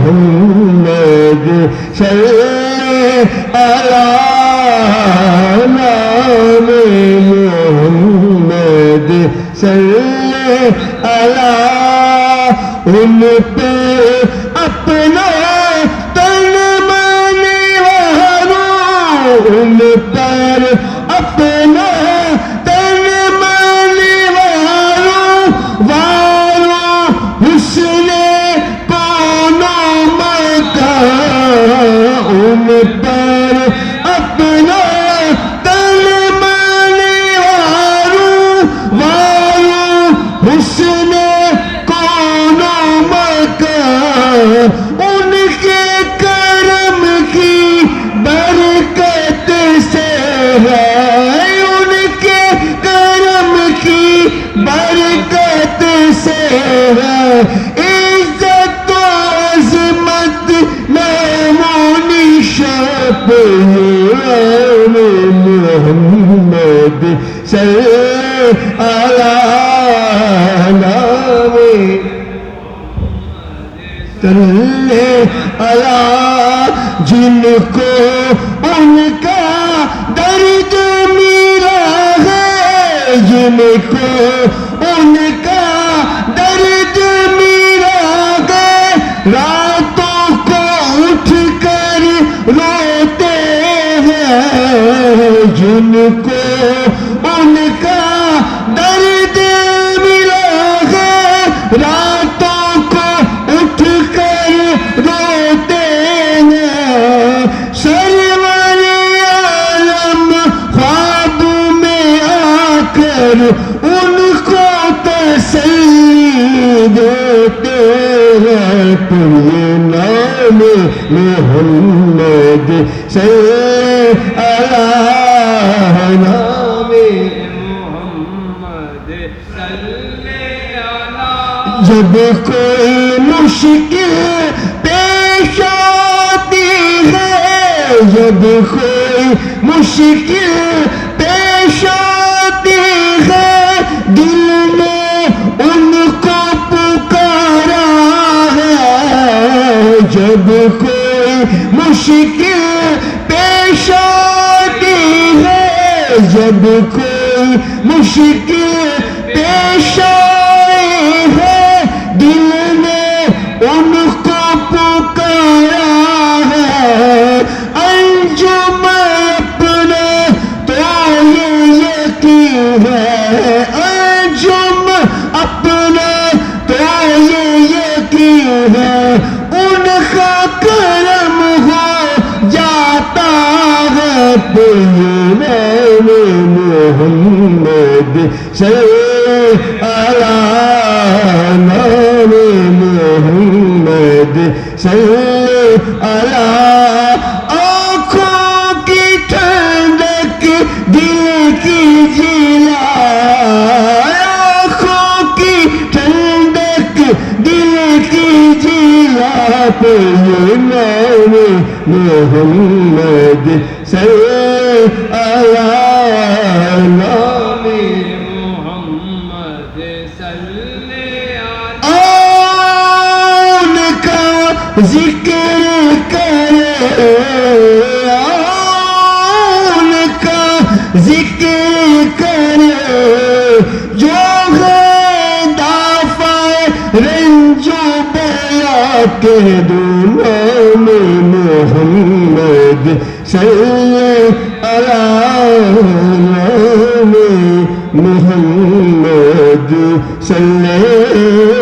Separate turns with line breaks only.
محمد صلی علی نام محمد صلی علی ان پہ اپنا تن من وارو ان پر اپنا تن من وارو حسن کونو مکان ان پر اپنا تن من وارو حسن کونو مکان ان کے کرم کی برکت سے ہے ان کے کرم کی برکت سے ہے عزت و عظمت میمونی شب محمد صلی علی نام صلی علی جن کو ان کا درد میرا ہے جن کو ان کا درد میرا ہے راتوں کو اٹھ کر روتے ہیں جن کو ان کا درد ملا ہے راتوں کو اٹھ کر روتے ہیں سرور عالم خواب میں آ کر ان کو تسلی دیتے ہیں تم یہ نام محمد صلی علی نام
محمد صلی علی
جب کوئی مشکل پیش آتی ہے جب کوئی مشکل پیش آتی ہے دل میں ان کو پکارا ہے جب کوئی مشکل پیش آتی ہے جب کوئی مشکل پیش آئی ہے دل نے ان کو پکارا ہے انجم اپنے تو یہ یقین ہے انجم اپنے تو یہ یقین ہے ان کا کرم ہو جاتا ہے محمد صلی علی نام محمد صلی علی آنکھوں کی ٹھنڈک دل کی جلا آنکھوں کی ٹھنڈک دل کی جلا پہ نام محمد صلی علی نام
محمد صلی علی
ان کا ذکر کرے ان کا ذکر کرے جو ہے دافع رنج و بلا کے نام محمد صلی علی نام محمد صلی